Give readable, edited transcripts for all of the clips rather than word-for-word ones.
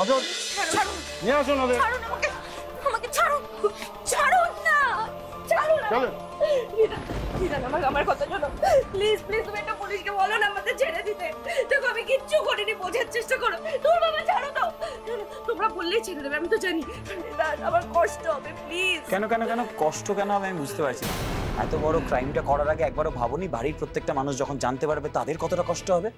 আসুন, নিয়ে আসুন ওদের। ছাড়ুন আমাকে, আমাকে ছাড়ুন, ছাড়ুন না, ছাড়ুন। চলেন। দিদান আমার কথা শোনো, প্লিজ প্লিজ তুমি একটা পুলিশকে বলো না আমাদের ছেড়ে দিতে। দেখো আমি কিচ্ছু করিনি, বোঝার চেষ্টা করো। তোর বাবা ছাড়ো দাও, তোমরা বললেই ছেড়ে দেবে, আমি তো জানি। দিদান আমার কষ্ট হবে, প্লিজ। কেন কেন কেন কষ্ট কেন হবে আমি বুঝতে পারছি না। এত বড় ক্রাইমটা করার আগে একবারও ভাবনি বাড়ির প্রত্যেকটা মানুষ যখন জানতে পারবে তাদের কতটা কষ্ট হবে?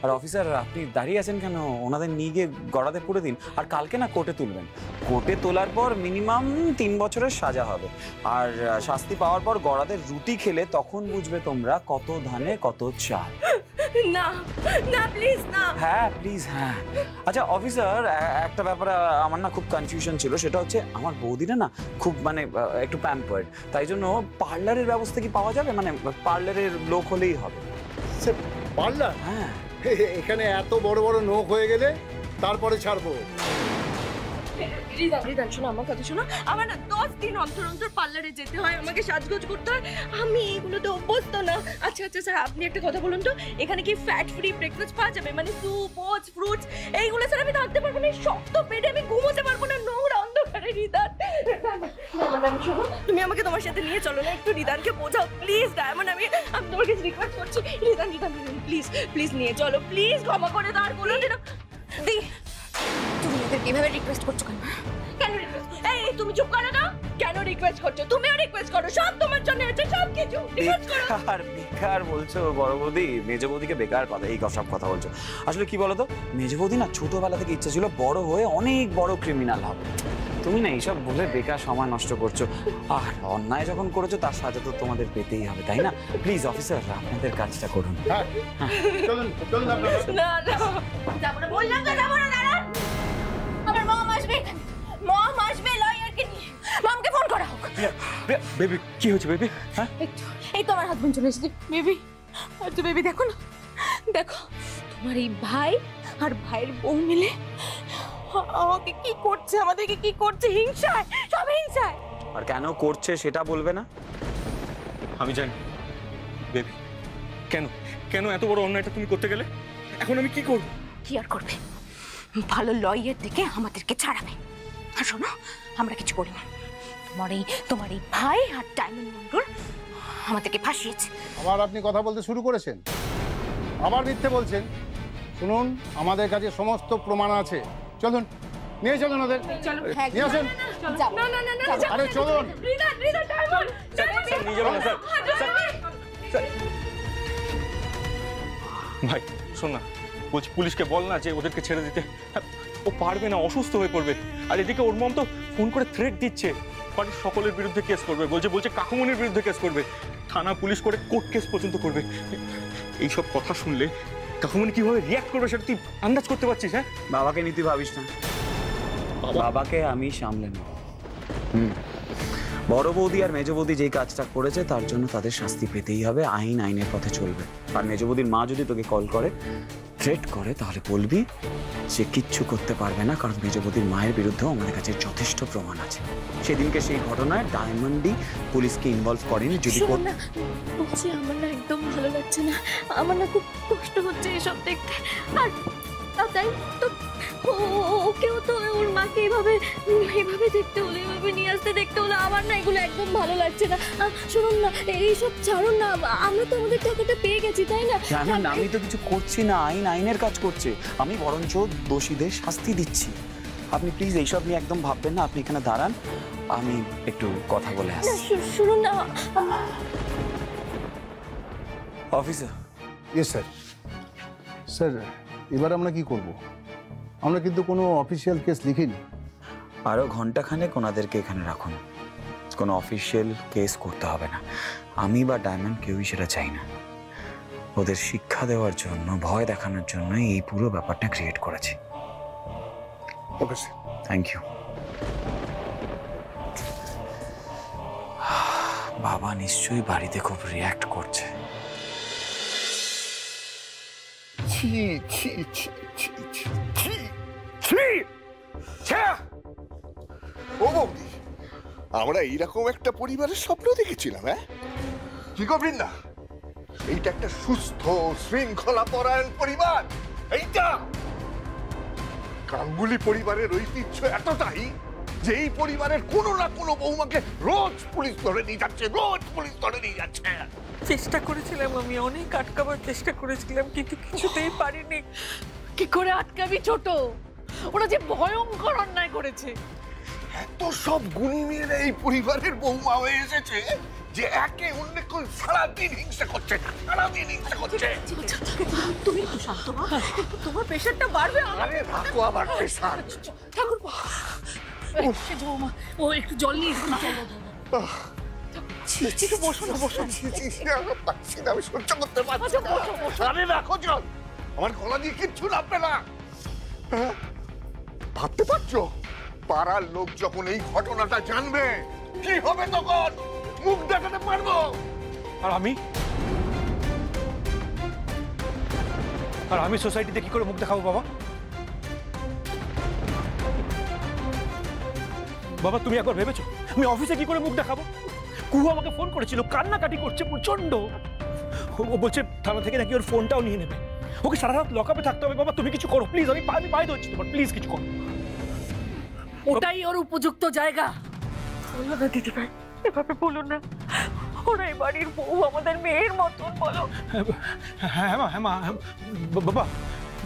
আর অফিসার আপনি দাঁড়িয়ে আছেন কেন? ওনাদের নিয়ে গিয়ে গড়াতে পুড়ে দিন, আর কালকে না কোর্টে তুলবেন। কোর্টে তোলার পর মিনিমাম 3 বছরের সাজা হবে, আর শাস্তি পাওয়ার পর গড়াদের রুটি খেলে তখন বুঝবে তোমরা কত ধানে কত চাল। না না প্লিজ না। হ্যাঁ প্লিজ হ্যাঁ। আচ্ছা অফিসার, একটা ব্যাপারে আমার না খুব কনফিউশন ছিল, সেটা হচ্ছে আমার বৌদিরা না খুব মানে একটু প্যাম্পার্ড, তাই জন্য পার্লারের ব্যবস্থা কি পাওয়া যাবে? মানে পার্লারের লোক হলেই হবে। Sir parlour? হ্যাঁ। এখানে এত বড় বড় নোখ হয়ে গেলে তারপরে ছাড়বো। রিদান শোনো আমার কথা শোনো, আমার না 10 দিন অন্তর অন্তর পার্লারে যেতে হয়, আমাকে সাজগোজ করতে হয়, আমি এগুলোতে অভ্যস্ত না। আচ্ছা আচ্ছা স্যার আপনি একটা কথা বলুন তো, এখানে কি ফ্যাট ফ্রি ব্রেকফাস্ট পাওয়া যাবে? মানে স্যুপ, ওটস, ফ্রুটস এইগুলো স্যার আমি থাকতে পারবো না, শক্ত পেটে আমি ঘুমোতে পারবো না নোংরা অন্ধকারে। রিদান শোনো, তুমি আমাকে তোমার সাথে নিয়ে চলো না, একটু রিদানকে বোঝাও প্লিজ। ডায়মন্ড আমি তোমার কাছে রিকোয়েস্ট করছি, রিদান রিদান প্লিজ প্লিজ নিয়ে চলো প্লিজ, ক্ষমা করে দাও আর বলো দিন। দি তুমি ওদের কিভাবে রিকোয়েস্ট করছো কেন? কেন রিকোয়েস্ট? এই তুমি চুপ করো না, কেন রিকোয়েস্ট করছো? তুমিও রিকোয়েস্ট করো, সব তোমার জন্য আছে, সব কিছু রিকোয়েস্ট করো। বেকার বেকার বলছো বড় বৌদি, মেজ বৌদিকে বেকার কথা, এই সব কথা বলছো। আসলে কি বলতো, মেজ বৌদি না ছোটবেলা থেকে ইচ্ছা ছিল বড় হয়ে অনেক বড় ক্রিমিনাল হবে। তুমি না এইসব বলে বেকার সময় নষ্ট করছো, আর অন্যায় যখন করেছো তার সাজা তো তোমাদের পেতেই হবে, তাই না? প্লিজ অফিসার আপনাদের কাজটা করুন। হ্যাঁ চলুন চলুন আপনারা। না না যাবো না, বললাম তো যাবো না। দাঁড়ান, আমার মম আসবে, মম আসবে লয়ারকে নিয়ে, মমকে ফোন করা হোক। বেবি কি হয়েছে বেবি? হ্যাঁ এই তো আমার হাজবেন্ড চলে এসেছে। বেবি তো বেবি দেখো না, দেখো তোমার এই ভাই আর ভাইয়ের বউ মিলে আমাকে কি করছে, আমাদেরকে কি করছে, হিংসায়, সব হিংসায়। আর কেন করছে সেটা বলবে না? আমি জানি বেবি, কেন কেন এত বড় অন্যায়টা তুমি করতে গেলে? এখন আমি কি করব? কি আর করবে, ভালো লয়ার দেখে আমাদেরকে ছাড়াবে। আর শোনো, আমরা কিছু করি না, তোমার এই ভাই আর ডায়মন্ড মন্ডল আমাদেরকে ফাঁসিয়েছে। আবার আপনি কথা বলতে শুরু করেছেন, আবার মিথ্যে বলছেন। শুনুন, আমাদের কাছে সমস্ত প্রমাণ আছে, চলুন নিয়ে চলুন ওদের, নিয়ে আসুন। না না না না, আরে চলুন। রিদান রিদান ডায়মন্ড স্যার নিয়ে যাবেন না স্যার। ভাই শোন না, বলছি পুলিশকে বল না যে ওদেরকে ছেড়ে দিতে। ও পারবে না, অসুস্থ হয়ে পড়বে। আর এদিকে ওর মম তো ফোন করে থ্রেট দিচ্ছে, বাড়ির সকলের বিরুদ্ধে কেস করবে, বলছে কাকুমনির বিরুদ্ধে কেস করবে, থানা পুলিশ করে কোর্ট কেস পর্যন্ত করবে। এইসব কথা শুনলে কাকুমনি কিভাবে রিয়াক্ট করবে সেটা তুই আন্দাজ করতে পারছিস? হ্যাঁ বাবাকে নিতে ভাবিস না, বাবাকে আমি সামলে নেব। বড় বৌদি আর মেজ বৌদি যেই কাজটা করেছে তার জন্য তাদের শাস্তি পেতেই হবে, আইন আইনের পথে চলবে। আর মেজ বৌদির মা যদি তোকে কল করে থ্রেট করে তাহলে বলবি সে কিচ্ছু করতে পারবে না, কারণ মেজ বৌদির মায়ের বিরুদ্ধেও আমাদের কাছে যথেষ্ট প্রমাণ আছে। সেদিনকে সেই ঘটনায় ডায়মন্ডই পুলিশকে ইনভলভ করেনি। যদি বলছি আমার না একদম ভালো লাগছে না, আমার না খুব কষ্ট হচ্ছে এসব দেখতে। আর তাই তো ওকেও তো ওর মাকে এভাবে দেখতে হলো, এভাবে নিয়ে আসতে দেখতে হলো, আমার না এগুলো একদম ভালো লাগছে না। শুনুন না, এইসব ছাড়ুন না, আমরা তো আমাদের টাকাটা পেয়ে গেছি তাই না? জানেন আমি তো কিছু করছি না, আইন আইনের কাজ করছে, আমি বরঞ্চ দোষীদের শাস্তি দিচ্ছি। আপনি প্লিজ এইসব নিয়ে একদম ভাববেন না, আপনি এখানে দাঁড়ান, আমি একটু কথা বলে আসছি। শুনুন না অফিসার। Yes sir. স্যার এবার আমরা কি করব? আমরা কিন্তু কোনো অফিসিয়াল কেস লিখিনি। আরও ঘন্টাখানেক ওনাদেরকে এখানে রাখুন, কোনো অফিসিয়াল কেস করতে হবে না। আমি বা ডায়মন্ড কেউই সেটা চাই না। ওদের শিক্ষা দেওয়ার জন্য, ভয় দেখানোর জন্য এই পুরো ব্যাপারটা ক্রিয়েট করেছি। Okay sir. Thank you. বাবা নিশ্চয়ই বাড়িতে খুব রিয়্যাক্ট করছে। ও বৌদি, আমরা এইরকম একটা পরিবারের স্বপ্ন দেখেছিলাম। হ্যাঁ কি করবেন না, এইটা একটা সুস্থ শৃঙ্খলা পরায়ণ পরিবার। এইটা গাঙ্গুলি পরিবারের ঐতিহ্য এতটাই যে এই পরিবারের কোনো না কোনো বৌমাকে রোজ পুলিশ ধরে নিয়ে যাচ্ছে, রোজ পুলিশ ধরে নিয়ে যাচ্ছে। চেষ্টা করেছিলাম, আমি অনেক আটকাবার চেষ্টা করেছিলাম, কিন্তু কিছুতেই পারিনি। কি করে আটকাবি ছোট? ওরা যে ভয়ঙ্কর অন্যায় করেছে। এত সব গুণী মেয়েরা এই পরিবারের বৌমা হয়ে এসেছে যে একে অন্যকে সারাদিন হিংসা করছে, সারাদিন হিংসা করছে। তুমি একটু শান্ত হও, তোমার প্রেশারটা বাড়বে। আরে রাখো আবার প্রেশার। ঠাকুর বৌমা, ও একটু জল নিয়ে এসো। একটু বসো না, বসো। আমি সহ্য করতে পারছি না। আরে রাখো জল, আমার গলা দিয়ে কিচ্ছু নামবে না। ভাবতে পারছো পাড়ার লোক যখন এই ঘটনাটা জানবে কি হবে তখন? মুখ দেখাতে পারবো? আর আমি সোসাইটিতে কি করে মুখ দেখাবো বাবা? বাবা তুমি একবার ভেবেছো আমি অফিসে কি করে মুখ দেখাবো? কুহু আমাকে ফোন করেছিল, কান্নাকাটি করছে প্রচন্ড। ও বলছে থানা থেকে নাকি ওর ফোনটাও নিয়ে নেবে, ওকে সারা রাত লকআপে থাকতে হবে। বাবা তুমি কিছু করো প্লিজ, আমি পায়ে ধরছি তোমার, প্লিজ কিছু করো। ওটাই ওর উপযুক্ত জায়গা। বলো না দিদিভাই, এভাবে বলো না। ওরা এই বাড়ির বউ, আমাদের মেয়ের মতন। বলো। হ্যাঁ মা বাবা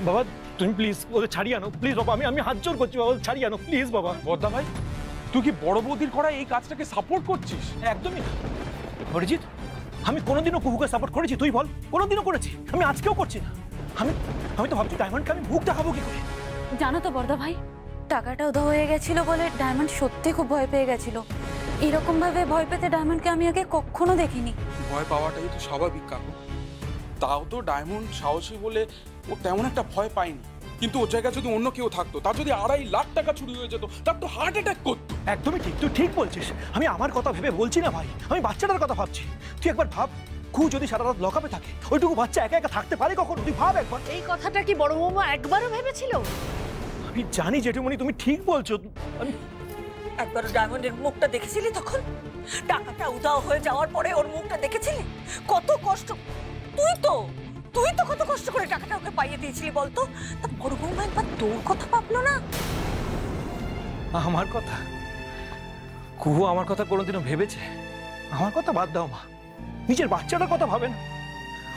বাবা তুমি প্লিজ ওদের ছাড়িয়ে আনো, প্লিজ বাবা। আমি হাত জোর করছি বাবা, ছাড়িয়ে আনো প্লিজ বাবা। বদ্দা ভাই, তুই কি বড় বৌদির করা এই কাজটাকে সাপোর্ট করছিস? একদমই না অরিজিৎ, আমি কোনোদিনও কুহুকে সাপোর্ট করেছি? তুই বল, কোনোদিনও করেছি? আমি আজকেও করছি না। আমি তো ভাবছি ডায়মন্ডকে আমি মুখ দেখাবো কি করে। জানো তো বর্দা ভাই, টাকাটা উধাও হয়ে গেছিল বলে ডায়মন্ড সত্যি খুব ভয় পেয়ে গেছিল। এরকম ভাবে ভয় পেতে ডায়মন্ডকে আমি আগে কখনো দেখিনি। ভয় পাওয়াটাই তো স্বাভাবিক কাকু। তাও তো ডায়মন্ড সাহসী বলে ও তেমন একটা ভয় পায়নি। কিন্তু ওর জায়গায় যদি অন্য কেউ থাকতো, তার যদি 2.5 লাখ টাকা চুরি হয়ে যেত, তার তো হার্ট অ্যাটাক করতো। একদমই ঠিক, তুই ঠিক বলছিস। আমি আমার কথা ভেবে বলছি না ভাই, আমি বাচ্চাটার কথা ভাবছি। তুই একবার ভাব, কুহু যদি সারা রাত লকআপে থাকে, ওইটুকু বাচ্চা একা একা থাকতে পারে কখন? তুই ভাব একবার। এই কথাটা কি বড় বৌমা একবারও ভেবেছিল? আমি জানি জেঠুমনি তুমি ঠিক বলছো। একবার ডায়মন্ডের মুখটা দেখেছিলি তখন? টাকাটা উধাও হয়ে যাওয়ার পরে ওর মুখটা দেখেছিলি? কত কষ্ট। তুই তো কত কষ্ট করে টাকাটা ওকে পাইয়ে দিয়েছিলি বলতো। তা বড় বৌমা একবার তোর কথা ভাবলো না? আমার কথা? কুহু আমার কথা কোনোদিনও ভেবেছে? আমার কথা বাদ দাও মা, নিজের বাচ্চাটার কথা ভাবে না?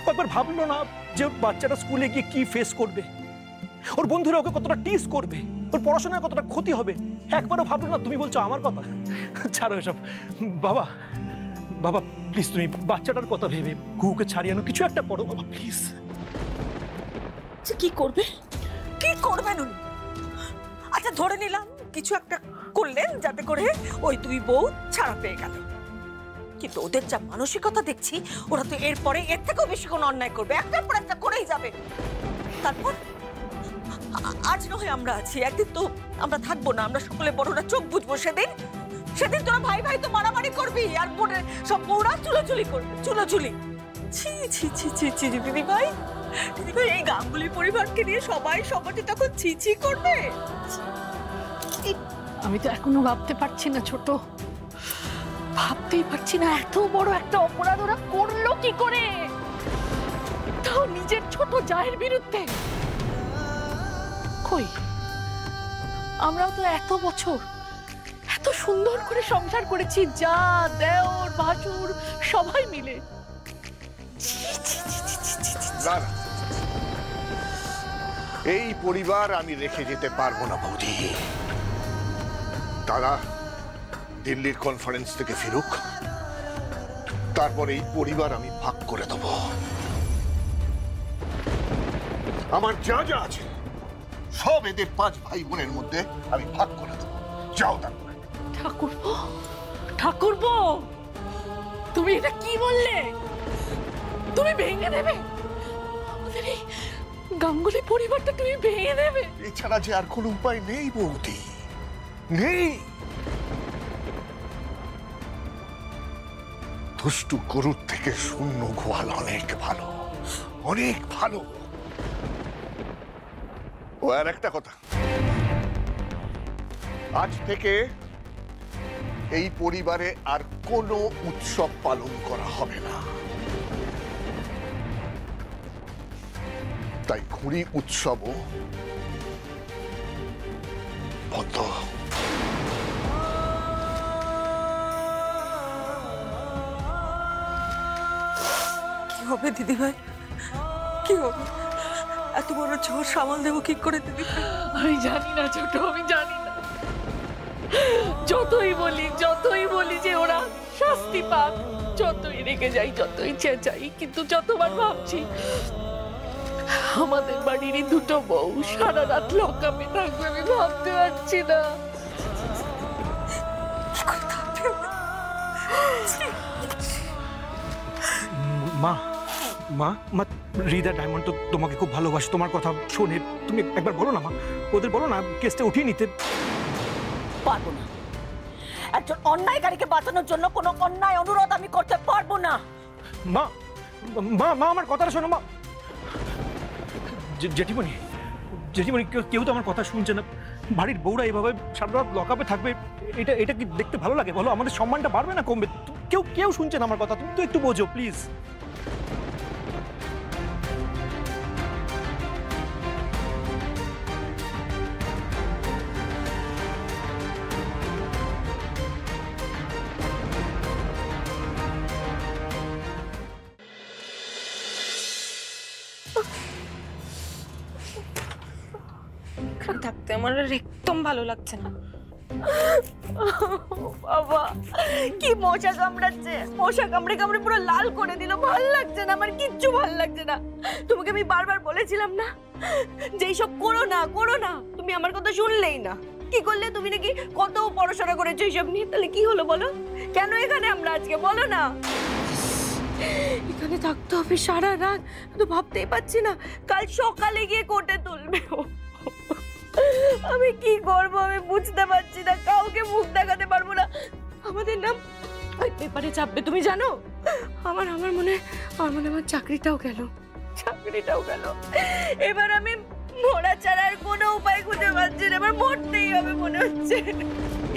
একবার ভাবলো না যে বাচ্চাটা স্কুলে গিয়ে কি ফেস করবে, ওর বন্ধুরা ওকে কতটা টিস করবে, ওর পড়াশোনায় কতটা ক্ষতি হবে? একবারও ভাবলো না? তুমি বলছো আমার কথা? ছাড়ো এসব বাবা। বাবা প্লিজ তুমি বাচ্চাটার কথা ভেবে কুহুকে ছাড়িয়ে আনো, কিছু একটা করো বাবা প্লিজ। কি করবেন উনি? আচ্ছা ধরে নিলাম কিছু একটা করলেন যাতে করে ওই দুই বউ ছাড়া পেয়ে গেল, কিন্তু ওদের যা মানসিকতা দেখছি, ওরা তো এরপরে এর থেকেও বেশি কোনো অন্যায় করবে, একটার পর একটা করেই যাবে। তারপর আজ নয় আমরা আছি, একদিন তো আমরা থাকবো না। আমরা সকলে বড়রা চোখ বুঝবো। সেদিন তোরা ভাই ভাই তো মারামারি করবি, আর বোনের সব বউরা চুলোচুলি করবে। চুলোচুলি ছি ছি ছি ছি ছি। দিদি ভাই এই গাঙ্গুলি পরিবারকে নিয়ে সবাই সবাই তখন ছি ছি করবে। আমি তো এখনো ভাবতে পারছি না ছোট, ভাবতেই পারছি না এত বড় একটা অপরাধ ওরা করলো কি করে, তাও নিজের ছোট জায়ের বিরুদ্ধে। কই, আমরাও তো এত বছর এত সুন্দর করে সংসার করেছি, যা দেওর ভাসুর সবাই মিলে। না না, এই পরিবার আমি রেখে যেতে পারবো না বৌদি। তারা দিল্লির কনফারেন্স থেকে ফিরুক, তারপর এই পরিবার আমি ভাগ করে দেব। আমার যা যা আছে সব এদের 5 ভাই বোনের মধ্যে আমি ভাগ করে দেব। যাও তারপরে। ঠাকুরপো, তুমি এটা কি বললে? তুমি ভেঙে দেবে আমাদের এই গাঙ্গুলি পরিবারটা? তুমি ভেঙে দেবে? এছাড়া যে আর কোনো উপায় নেই বৌদি, নেই। দুষ্টু গরুর থেকে শূন্য গোয়াল অনেক ভালো, অনেক ভালো। ও আর একটা কথা, আজ থেকে এই পরিবারে আর কোনো উৎসব পালন করা হবে না। তাই ঘুড়ি উৎসবও বদ্ধ। কি হবে দিদিভাই, কি হবে? এত বড় ঝড় সামাল দেবো কি করে দিদিভাই? আমি জানি না ছোট, আমি জানি না। যতই বলি যে ওরা শাস্তি পাক, যতই রেগে যাই, যতই চেঁচাই, কিন্তু যতবার ভাবছি আমাদের বাড়িরই দুটো বউ সারা রাত লকআপে থাকবে, আমি ভাবতে পারছি না। মা মা মা রিদা ডায়মন্ড তো তোমাকে খুব ভালোবাসে, তোমার কথা শোনে। তুমি একবার বলো না মা, ওদের বলো না কেসটা উঠিয়ে নিতে। পারবো না। একজন অন্যায়কারীকে বাঁচানোর জন্য কোনো অন্যায় অনুরোধ আমি করতে পারবো না। মা মা মা আমার কথাটা শোনো মা। জেঠিমণি জেঠিমণি কেউ তো আমার কথা শুনছে না। বাড়ির বউরা এইভাবে সারা রাত লকআপে থাকবে, এটা কি দেখতে ভালো লাগে বলো? আমাদের সম্মানটা বাড়বে না কমবে? কেউ শুনছে না আমার কথা, তুমি তো একটু বোঝো প্লিজ। এখানে থাকতে আমার আর একদম ভালো লাগছে না। বাবা কি মশা কামড়াচ্ছে, মশা কামড়ে কামড়ে পুরো লাল করে দিল। ভাল লাগছে না, আমার কিচ্ছু ভাল লাগছে না। তোমাকে আমি বারবার বলেছিলাম না যে এইসব করো না, তুমি আমার কথা শুনলেই না। কি করলে তুমি? নাকি কত পড়াশোনা করেছো এইসব নিয়ে, তাহলে কি হলো বলো? কেন এখানে আমরা আজকে বলো না? এখানে থাকতে হবে সারা রাত, তো ভাবতেই পারছি না কাল সকালে গিয়ে কোর্টে তুলবে। আমি কি করবো আমি বুঝতে পারছি না, কাউকে মুখ দেখাতে পারবো না। আমাদের নাম ওই পেপারে চাপবে, তুমি জানো? আমার মনে আমার চাকরিটাও গেল। এবার আমি মরা ছাড়া আর কোনো উপায় খুঁজে পাচ্ছি না, এবার মরতেই হবে মনে হচ্ছে।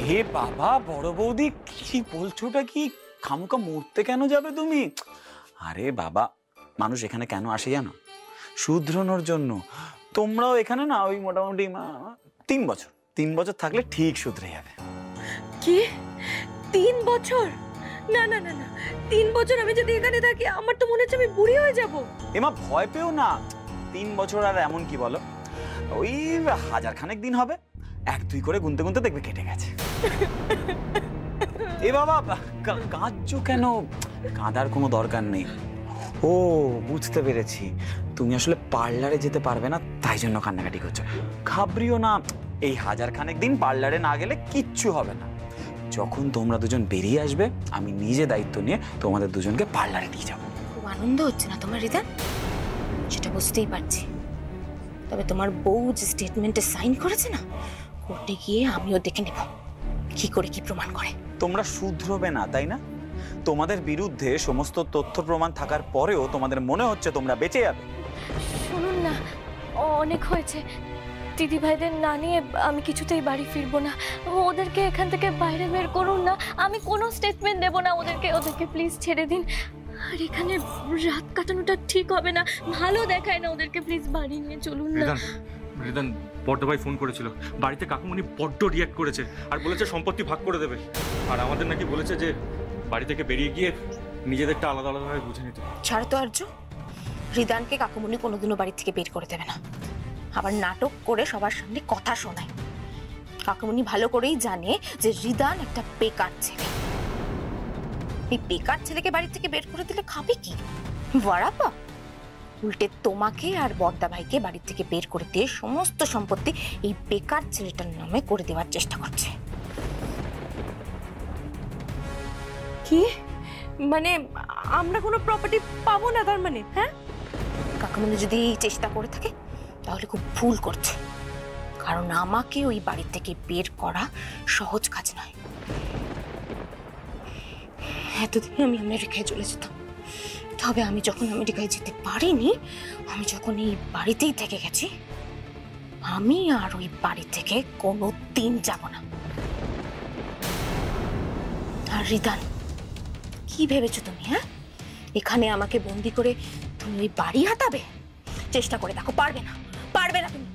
হে বাবা, বড় বৌদি কি বলছোটা কি? খামুকা মরতে কেন যাবে তুমি? আরে বাবা, মানুষ এখানে কেন আসে জানো? শুধরানোর জন্য। তোমরাও এখানে না ওই মোটামুটি 3 বছর থাকলে ঠিক শুধরে যাবে। কি 3 বছর? না 3 বছর আমি যদি এখানে থাকি আমার তো মনে হচ্ছে আমি বুড়ি হয়ে যাব। এমা ভয় পেও না, 3 বছর আর এমন কি বলো, ওই 1000 খানেক দিন হবে। 1-2 করে গুনতে গুনতে দেখবে কেটে গেছে। এ বাবা কাঁদছো কেন? কাঁদার কোনো দরকার নেই। ও বুঝতে পেরেছি, তুমি আসলে পার্লারে যেতে পারবে না তাই জন্য কান্নাকাটি করছো। ঘাবড়িও না, এই 1000 খানেক দিন পার্লারে না গেলে কিচ্ছু হবে না। যখন তোমরা দুজন বেরিয়ে আসবে আমি নিজে দায়িত্ব নিয়ে তোমাদের দুজনকে পার্লারে নিয়ে যাবো। খুব আনন্দ হচ্ছে না তোমার রিদা? সেটা বুঝতেই পারছি, তবে তোমার বউ যে স্টেটমেন্টে সাইন করেছে না, কোর্টে গিয়ে আমিও দেখে নেব কি করে কি প্রমাণ করে। তোমরা শুধরবে না তাই না? তোমাদের বিরুদ্ধে সমস্ত তথ্য প্রমাণ থাকার পরেও তোমাদের মনে হচ্ছে তোমরা বেঁচে যাবে। শুনুন না, অনেক হয়েছে। দিদি ভাইদের না নিয়ে আমি কিছুতেই বাড়ি ফিরবো না। ওদেরকে এখান থেকে বাইরে বের করুন না, আমি কোনো স্টেটমেন্ট দেব না। ওদেরকে প্লিজ ছেড়ে দিন। আর এখানে রাত কাটানোটা ঠিক হবে না, ভালো দেখায় না। ওদেরকে প্লিজ বাড়ি নিয়ে চলুন না। রিদান বড় ভাই ফোন করেছিল, বাড়িতে কাকুমণি বড্ড রিয়াক্ট করেছে আর বলেছে সম্পত্তি ভাগ করে দেবে। আর আমাদের নাকি বলেছে যে বাড়ি থেকে বেরিয়ে গিয়ে নিজেদেরটা আলাদা আলাদাভাবে বুঝে নিতে। ছাড় তো আর্য, রিদানকে কাকুমণি কোনোদিনও বাড়ি থেকে বের করে দেবে না। আবার নাটক করে সবার সামনে কথা শোনায়। কাকুমণি ভালো করেই জানে যে রিদান একটা বেকার ছেলে। এই বেকার ছেলেকে বাড়ি থেকে বের করে দিলে খাবে কি? বরাবা। উল্টে তোমাকে আর বড়দা ভাইকে বাড়ি থেকে বের করে দিয়ে সমস্ত সম্পত্তি এই বেকার ছেলেটার নামে করে দেওয়ার চেষ্টা করছে। কি মানে আমরা কোনো প্রপার্টি পাবো না তার মানে? হ্যাঁ, কাকুমণি যদি চেষ্টা করে থাকে তাহলে খুব ভুল করছে, কারণ আমাকে ওই বাড়ি থেকে বের করা সহজ কাজ নয়। এতদিন আমি আমেরিকায় চলে যেতাম, তবে আমি যখন আমেরিকায় যেতে পারিনি, আমি যখন এই বাড়িতেই থেকে গেছি, আমি আর ওই বাড়ি থেকে কোনো দিন যাব না। আর রিদান, কি ভেবেছো তুমি? হ্যাঁ, এখানে আমাকে বন্দি করে তুমি ওই বাড়ি হাতাবে? চেষ্টা করে দেখো, পারবে না তুমি।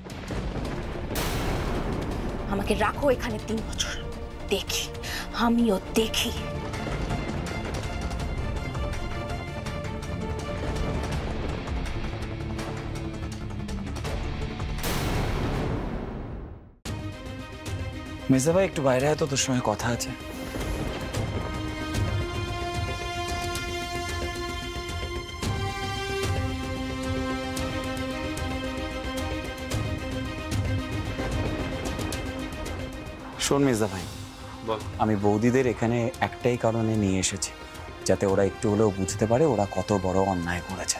আমাকে রাখো এখানে 3 বছর, দেখি, আমিও দেখি। মেজদা ভাই একটু বাইরে আয় তো, তোর সঙ্গে কথা আছে। শোন মেজদা ভাই, আমি বৌদিদের এখানে একটাই কারণে নিয়ে এসেছি, যাতে ওরা একটু হলেও বুঝতে পারে ওরা কত বড় অন্যায় করেছে।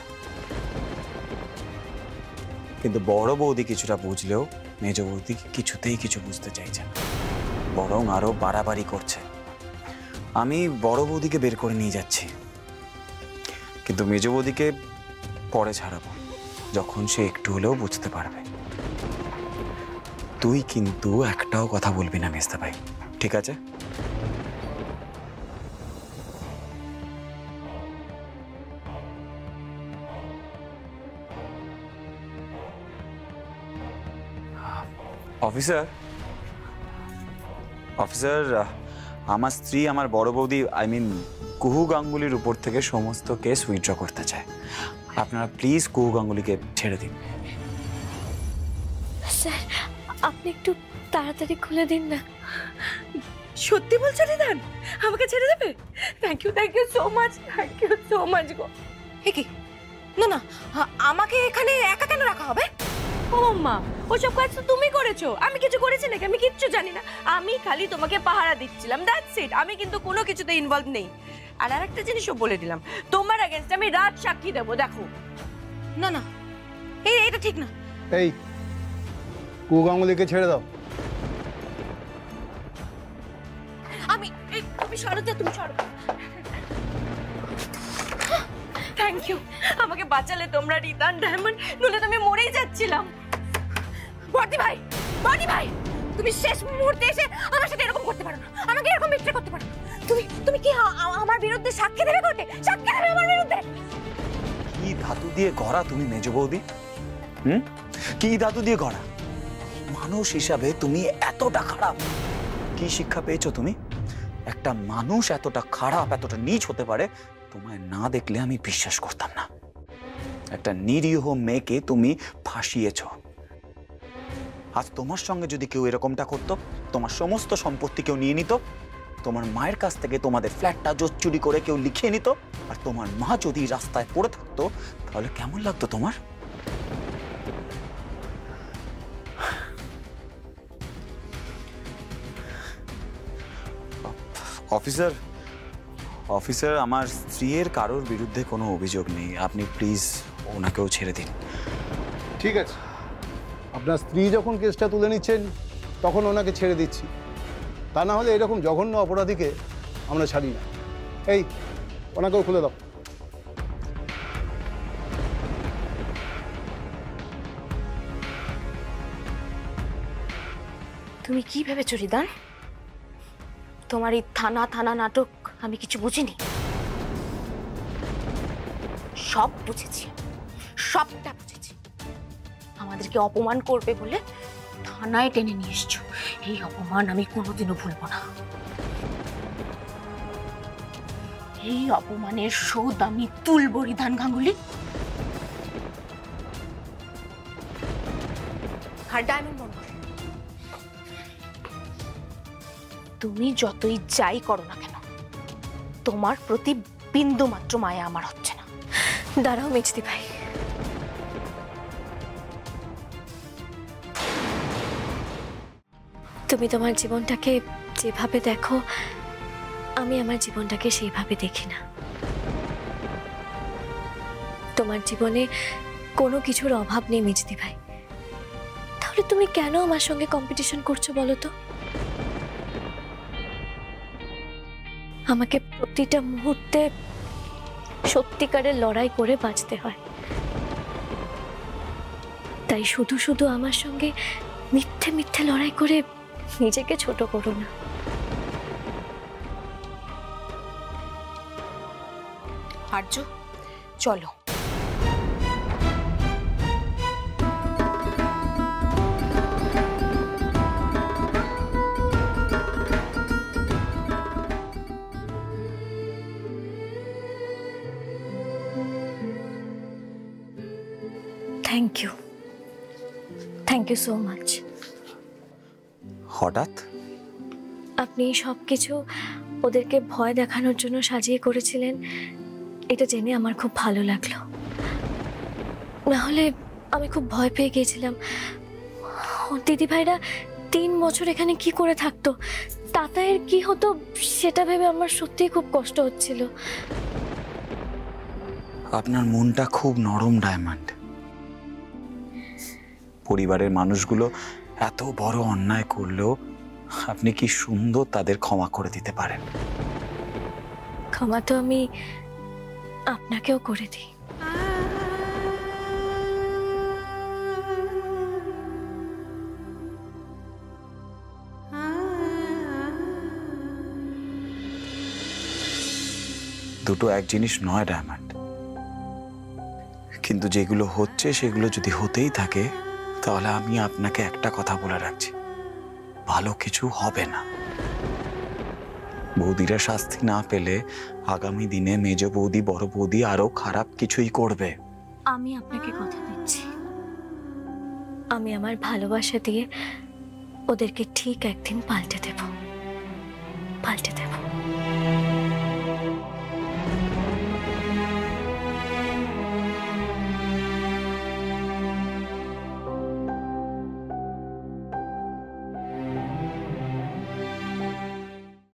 কিন্তু বড় বৌদি কিছুটা বুঝলেও মেজ বৌদি কিছুতেই কিছু বুঝতে চাইছে না, বরং আরো বাড়াবাড়ি করছে। আমি বড় বৌদিকে বের করে নিয়ে যাচ্ছি, কিন্তু মেজ বৌদিকে পরে ছাড়াবো, যখন সে একটু হলেও বুঝতে পারবে। তুই কিন্তু একটাও কথা বলবি না মেজদা ভাই, ঠিক আছে? অফিসার, আমার স্ত্রী আমার বড় বৌদি কুহু গাঙ্গুলির উপর থেকে সমস্ত কেস উইথড্র করতে চায়। আপনারা প্লিজ কুহু গাঙ্গুলিকে ছেড়ে দিন। স্যার, আপনি একটু তাড়াতাড়ি খুলে দিন না। সত্যি বলছো রিদান? আমাকে ছেড়ে দেবে? Thank you so much, thank you so much গো। কি না না, আমাকে এখানে একা কেন রাখা হবে? ও মা, ওসব কাজ তো তুমি করেছো, আমি কিছু করেছি নাকি? আমি কিচ্ছু জানি না, আমি খালি তোমাকে পাহারা দিচ্ছিলাম, দ্যাটস ইট। আমি কিন্তু কোনো কিছুতে ইনভলভ নেই। আর আরেকটা জিনিসও বলে দিলাম, তোমার এগেইনস্ট আমি রাত সাক্ষী দেবো, দেখো। না না, এটা ঠিক না। এই কুহু গাঙ্গুলিকে ছেড়ে দাও। তুমি সরো, তুমি সরো। থ্যাংক ইউ, আমাকে বাঁচালে তোমরা রিদান, ডায়মন্ড, নইলে তো আমি মরেই যাচ্ছিলাম। বড়দি ভাই, তুমি শেষ মুহূর্তে এসে আমার সাথে এরকম করতে পারো না, আমাকে এরকম বিট্রে করতে পারো না। তুমি কি আমার বিরুদ্ধে সাক্ষী দেবে কোর্টে? সাক্ষী দেবে আমার বিরুদ্ধে? কি ধাতু দিয়ে গড়া তুমি মেজ বৌদি? কি ধাতু দিয়ে গড়া? মানুষ হিসাবে তুমি এতটা খারাপ? কি শিক্ষা পেয়েছো তুমি? একটা মানুষ এতটা খারাপ, এতটা নীচ হতে পারে, তোমায় না দেখলে আমি বিশ্বাস করতাম না। একটা নিরীহ মেয়েকে তুমি ফাঁসিয়েছ। আজ তোমার সঙ্গে যদি কেউ এরকমটা করতো, তোমার সমস্ত সম্পত্তি কেউ নিয়ে নিত, তোমার মায়ের কাছ থেকে তোমাদের ফ্ল্যাটটা জোর চুরি করে কেউ লিখিয়ে নিত, আর তোমার মা যদি রাস্তায় পড়ে থাকতো, তাহলে কেমন লাগতো তোমার? অফিসার, আমার স্ত্রীর কারোর বিরুদ্ধে কোনো অভিযোগ নেই, আপনি প্লিজ ওনাকেও ছেড়ে দিন। ঠিক আছে, আপনার স্ত্রী যখন কেসটা তুলে নিচ্ছেন তখন ওনাকে ছেড়ে দিচ্ছি, তা না হলে এরকম জঘন্য অপরাধীকে আমরা ছাড়ি না। এই ওনাকেও খুলে দাও। তুমি কি ভেবেছো রিদান? তোমার এই থানা নাটক আমি কিছু বুঝিনি, সব বুঝেছি, সবটা বুঝেছি। আমাদেরকে অপমান করবে বলে থানায় টেনে নিয়ে এসছো, এই অপমান আমি কোনোদিনও ভুলবো না। এই অপমানের শোধ আমি তুলবো রিদান গাঙ্গুলি। আর ডায়মন্ড মন্ডল, তুমি যতই যাই করো না কেন, তোমার প্রতি বিন্দু মাত্র মায়া আমার হচ্ছে না। দাঁড়াও মেজদি ভাই, তুমি তোমার জীবনটাকে যেভাবে দেখো, আমি আমার জীবনটাকে সেইভাবে দেখি না। তোমার জীবনে কোনো কিছুর অভাব নেই মেজদি ভাই, তাহলে তুমি কেন আমার সঙ্গে কম্পিটিশন করছো বলো তো? আমাকে প্রতিটা মুহূর্তে সত্যিকারের লড়াই করে বাঁচতে হয়, তাই শুধু শুধু আমার সঙ্গে মিথ্যে মিথ্যে লড়াই করে নিজেকে ছোট করো না। আর্য, চলো। Thank you so much. হঠাৎ? আপনি সব কিছু ওদেরকে ভয় দেখানোর জন্য সাজিয়ে করেছিলেন, এটা জেনে আমার খুব ভালো লাগলো। না হলে আমি খুব ভয় পেয়ে গিয়েছিলাম। দিদিভাইরা 3 বছর এখানে কি করে থাকতো, তাতায়ের কি হতো সেটা ভেবে আমার সত্যিই খুব কষ্ট হচ্ছিল। আপনার মনটা খুব নরম ডায়মন্ড। পরিবারের মানুষগুলো এত বড় অন্যায় করলেও আপনি কি সুন্দর তাদের ক্ষমা করে দিতে পারেন। ক্ষমা তো আমি আপনাকেও করে দিই। দুটো এক জিনিস নয় ডায়মন্ড, কিন্তু যেগুলো হচ্ছে সেগুলো যদি হতেই থাকে তাহলে আমি আপনাকে একটা কথা বলে রাখছি, ভালো কিছু হবে না। বৌদিরা শাস্তি না পেলে আগামী দিনে মেজ বৌদি বড় বৌদি আরো খারাপ কিছুই করবে। আমি আপনাকে কথা দিচ্ছি, আমি আমার ভালোবাসা দিয়ে ওদেরকে ঠিক একদিন পাল্টে দেব।